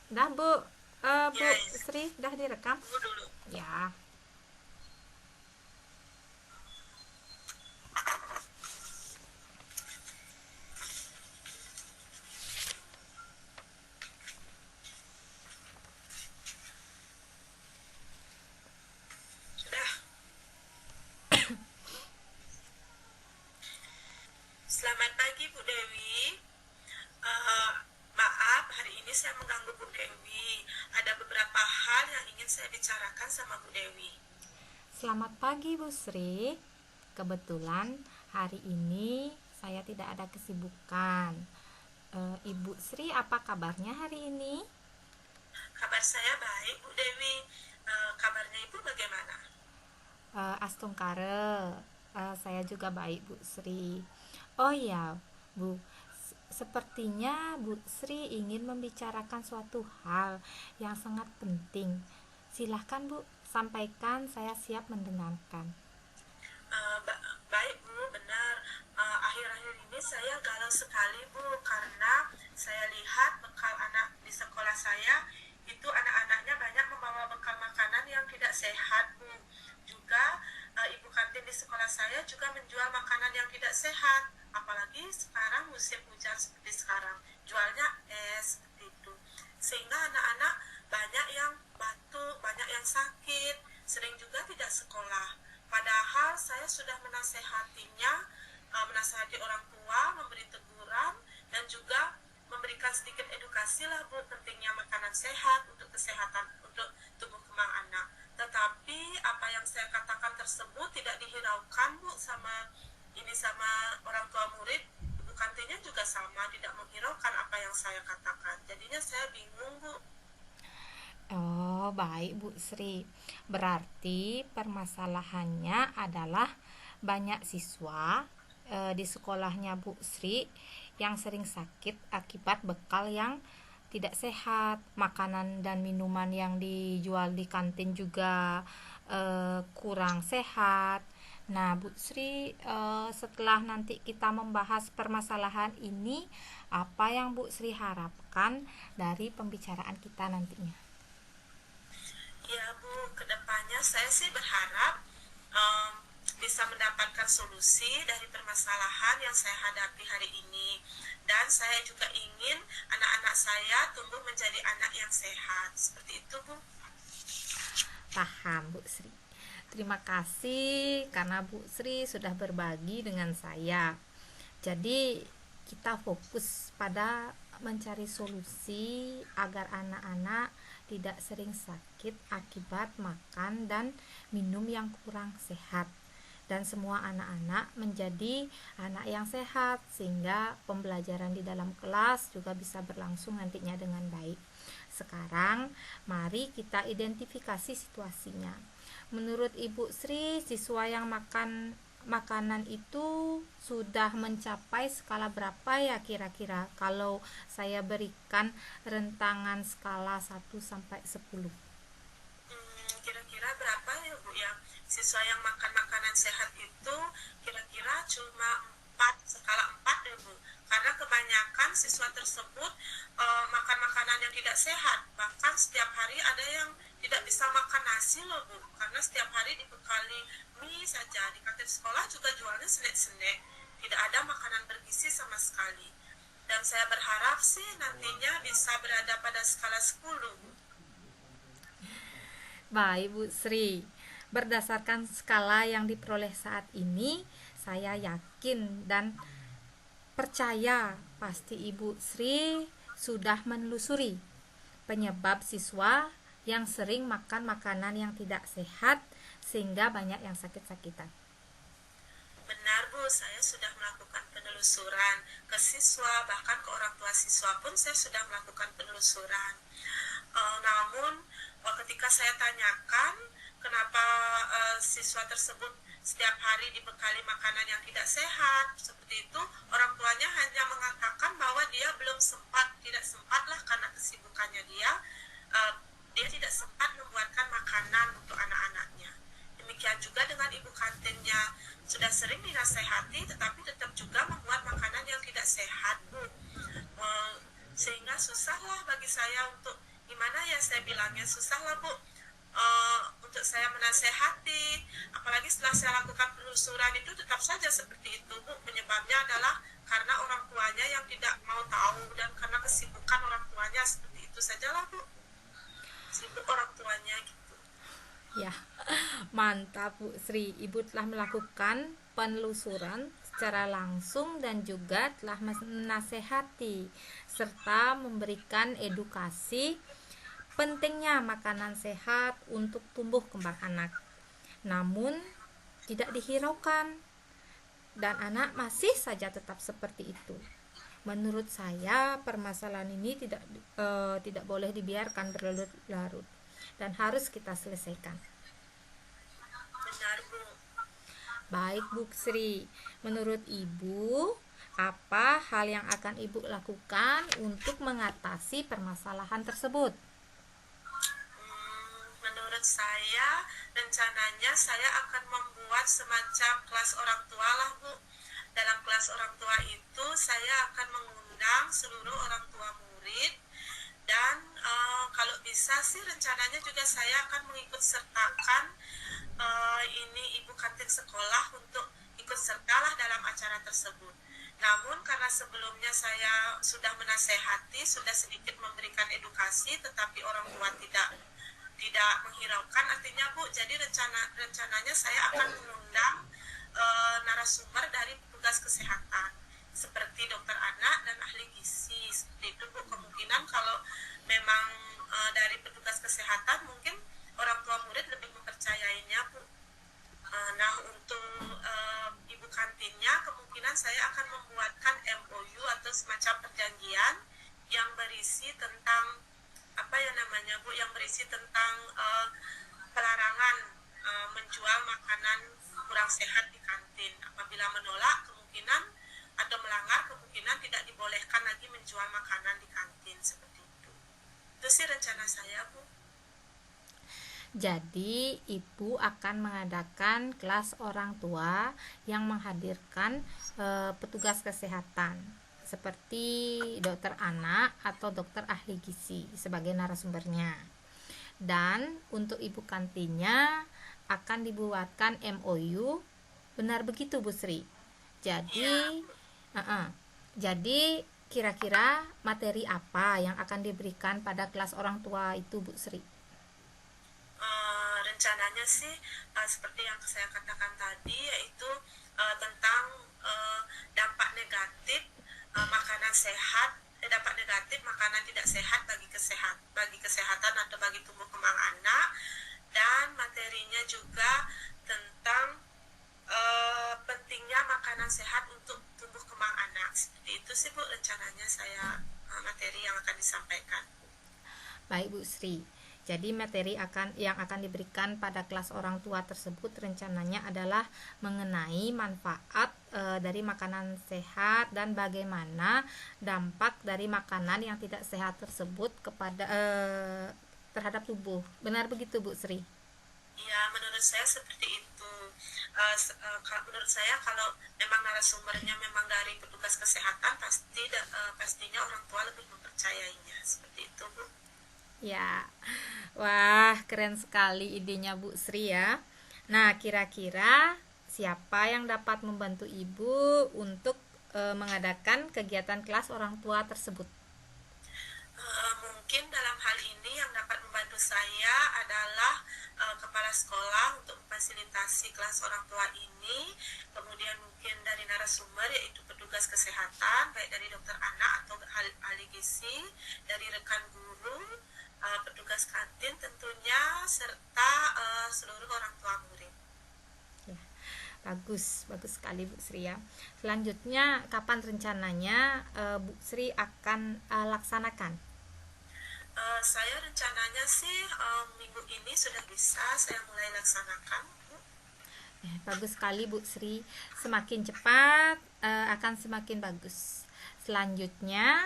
Dah Bu, Bu Ya, ya. Sri, dah direkam? Tunggu dulu. Ya. Sudah. Selamat pagi, Bu Dewi. Eh, Maaf, hari ini saya mengganggu Bu Dewi. Ada beberapa hal yang ingin saya bicarakan sama Bu Dewi. Selamat pagi Bu Sri. Kebetulan hari ini saya tidak ada kesibukan. Ibu Sri, apa kabarnya hari ini? Kabar saya baik, Bu Dewi. Kabarnya Ibu bagaimana? Astungkare. Saya juga baik Bu Sri. Oh ya, Bu, sepertinya Bu Sri ingin membicarakan suatu hal yang sangat penting. Silahkan Bu, sampaikan, saya siap mendengarkan. Baik, Bu, benar. Akhir-akhir ini saya galau sekali, Bu, karena saya lihat bekal anak di sekolah saya itu anak-anaknya banyak membawa bekal makanan yang tidak sehat, Bu. Juga ibu kantin di sekolah saya juga menjual makanan yang tidak sehat. Apalagi sekarang musim hujan seperti sekarang, jualnya es seperti itu. Sehingga anak-anak banyak yang batuk, banyak yang sakit, sering juga tidak sekolah. Padahal saya sudah menasehatinya, menasehati orang tua, memberi teguran, dan juga memberikan sedikit edukasi lah Bu, pentingnya makanan sehat untuk kesehatan, untuk tumbuh kembang anak. Tetapi apa yang saya katakan tersebut tidak dihiraukan Bu sama orang tua murid. Ibu kantinnya juga sama, tidak menghiraukan apa yang saya katakan. Jadinya saya bingung, Bu. Oh, baik Bu Sri. Berarti permasalahannya adalah banyak siswa di sekolahnya Bu Sri yang sering sakit akibat bekal yang tidak sehat. Makanan dan minuman yang dijual di kantin juga kurang sehat. Nah, Bu Sri, setelah nanti kita membahas permasalahan ini, apa yang Bu Sri harapkan dari pembicaraan kita nantinya? Ya Bu, kedepannya saya sih berharap um, bisa mendapatkan solusi dari permasalahan yang saya hadapi hari ini. Dan saya juga ingin anak-anak saya tumbuh menjadi anak yang sehat. Seperti itu Bu. Paham Bu Sri. Terima kasih karena Bu Sri sudah berbagi dengan saya. Jadi kita fokus pada mencari solusi agar anak-anak tidak sering sakit akibat makan dan minum yang kurang sehat, dan semua anak-anak menjadi anak yang sehat sehingga pembelajaran di dalam kelas juga bisa berlangsung nantinya dengan baik. Sekarang mari kita identifikasi situasinya. Menurut Ibu Sri, siswa yang makan makanan itu sudah mencapai skala berapa ya kira-kira kalau saya berikan rentangan skala 1 sampai 10? Kira-kira berapa ya Bu yang siswa yang makan makanan sehat itu kira-kira cuma 4, skala 4 ya Bu. Karena kebanyakan siswa tersebut makan makanan yang tidak sehat. Bahkan setiap hari ada yang tidak bisa makan nasi loh Bu. Karena setiap hari dibekali mie saja. Di kantin sekolah juga jualnya snack-snack. Tidak ada makanan bergizi sama sekali. Dan saya berharap sih nantinya bisa berada pada skala 10 Bu. Baik Bu Sri, berdasarkan skala yang diperoleh saat ini, saya yakin dan percaya pasti Ibu Sri sudah menelusuri penyebab siswa yang sering makan makanan yang tidak sehat sehingga banyak yang sakit-sakitan. Benar Bu, saya sudah melakukan penelusuran ke siswa, bahkan ke orang tua siswa pun saya sudah melakukan penelusuran. Namun ketika saya tanyakan kenapa siswa tersebut setiap hari dibekali makanan yang tidak sehat seperti itu, orang tuanya hanya mengatakan bahwa dia belum sempat, tidak sempatlah karena kesibukannya uh, dia tidak sempat membuatkan makanan untuk anak-anaknya. Demikian juga dengan ibu kantinnya, sudah sering dinasehati tetapi tetap juga membuat makanan yang tidak sehat Bu. Sehingga susahlah bagi saya untuk gimana ya saya bilangnya, susah lah Bu untuk saya menasehati, apalagi setelah saya lakukan penelusuran itu tetap saja seperti itu Bu. Penyebabnya adalah karena orang tuanya yang tidak mau tahu dan karena kesibukan orang tuanya, seperti itu sajalah Bu, sibuk orang tuanya gitu. Ya, mantap Bu Sri. Ibu telah melakukan penelusuran secara langsung dan juga telah menasehati serta memberikan edukasi pentingnya makanan sehat untuk tumbuh kembang anak. Namun tidak dihiraukan dan anak masih saja tetap seperti itu. Menurut saya permasalahan ini tidak boleh dibiarkan berlarut-larut dan harus kita selesaikan. Benar Bu. Baik Bu Sri, menurut Ibu apa hal yang akan Ibu lakukan untuk mengatasi permasalahan tersebut? Menurut saya, rencananya saya akan membuat semacam kelas orang tua lah Bu. Dalam kelas orang tua itu saya akan mengundang seluruh orang tua murid dan kalau bisa sih rencananya juga saya akan mengikut sertakan ini ibu kantin sekolah untuk ikut sertalah dalam acara tersebut. Namun karena sebelumnya saya sudah menasehati, sudah sedikit memberikan edukasi, tetapi orang tua tidak menghiraukan, artinya Bu, jadi rencananya saya akan mengundang narasumber dari petugas kesehatan seperti dokter anak dan ahli gizi, seperti itu Bu. Kemungkinan kalau memang dari petugas kesehatan mungkin orang tua murid lebih mempercayainya Bu. Nah untuk ibu kantinnya kemungkinan saya akan membuatkan MOU atau semacam perjanjian yang berisi tentang apa ya namanya Bu, yang berisi tentang pelarangan menjual makanan kurang sehat di kantin. Apabila menolak kemungkinan atau melanggar kemungkinan tidak dibolehkan lagi menjual makanan di kantin, seperti itu. Itu sih rencana saya Bu. Jadi, Ibu akan mengadakan kelas orang tua yang menghadirkan petugas kesehatan seperti dokter anak atau dokter ahli gizi sebagai narasumbernya. Dan untuk ibu kantinnya akan dibuatkan MOU. Benar begitu Bu Sri? Jadi, jadi kira-kira materi apa yang akan diberikan pada kelas orang tua itu Bu Sri? Rencananya sih seperti yang saya katakan tadi, yaitu tentang dampak negatif makanan sehat, dampak negatif makanan tidak sehat bagi kesehatan atau bagi tumbuh kembang anak, dan materinya juga tentang pentingnya makanan sehat untuk tumbuh kembang anak. Seperti itu sih Bu rencananya saya, materi yang akan disampaikan. Baik Bu Sri. Jadi materi yang akan diberikan pada kelas orang tua tersebut rencananya adalah mengenai manfaat dari makanan sehat dan bagaimana dampak dari makanan yang tidak sehat tersebut kepada terhadap tubuh. Benar begitu Bu Sri? Ya, menurut saya seperti itu. Menurut saya kalau memang narasumbernya memang dari petugas kesehatan, pastinya orang tua lebih mempercayainya. Seperti itu Bu. Ya, wah keren sekali idenya Bu Sri ya. Nah, kira-kira siapa yang dapat membantu Ibu untuk mengadakan kegiatan kelas orang tua tersebut? Mungkin dalam hal ini yang dapat membantu saya adalah kepala sekolah untuk memfasilitasi kelas orang tua ini, kemudian mungkin dari narasumber yaitu petugas kesehatan, baik dari dokter anak atau ahli gizi, dari rekan guru, petugas kantin tentunya, serta seluruh orang tua murid. Ya, bagus sekali Bu Sri ya. Selanjutnya kapan rencananya Bu Sri akan laksanakan? Saya rencananya sih minggu ini sudah bisa saya mulai laksanakan. Bagus sekali Bu Sri. Semakin cepat akan semakin bagus. Selanjutnya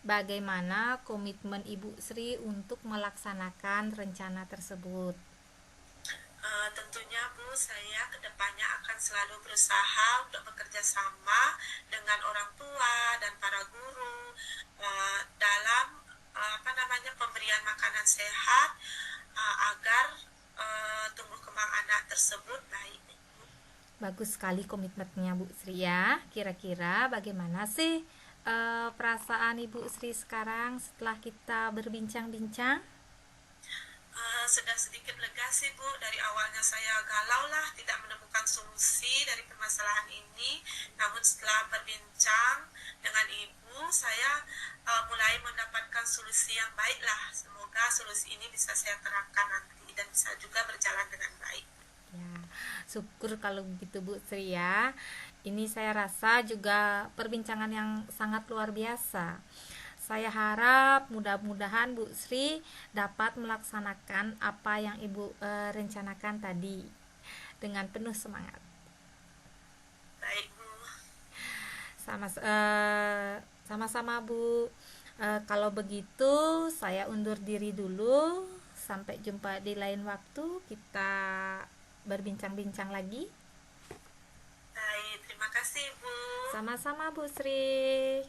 bagaimana komitmen Ibu Sri untuk melaksanakan rencana tersebut? Tentunya Bu, saya kedepannya akan selalu berusaha untuk bekerja sama dengan orang tua dan para guru dalam pemberian makanan dengan sehat agar tumbuh kembang anak tersebut baik. Bagus sekali komitmennya Bu Sri ya. Kira-kira bagaimana sih perasaan Ibu Sri sekarang setelah kita berbincang-bincang? Sudah sedikit lega sih Bu, dari awalnya saya galau lah, tidak menemukan solusi dari permasalahan ini, namun setelah berbincang dengan Ibu, saya mulai mendapatkan solusi yang baik lah. Semoga solusi ini bisa saya terapkan nanti dan bisa juga berjalan dengan baik. Ya, syukur kalau begitu Bu Sri ya. Ini saya rasa juga perbincangan yang sangat luar biasa. Saya harap mudah-mudahan Bu Sri dapat melaksanakan apa yang Ibu rencanakan tadi dengan penuh semangat. Baik Bu. Sama sama-sama Bu. Kalau begitu saya undur diri dulu. Sampai jumpa di lain waktu. Kita berbincang-bincang lagi. Baik, terima kasih Bu. Sama-sama Bu Sri.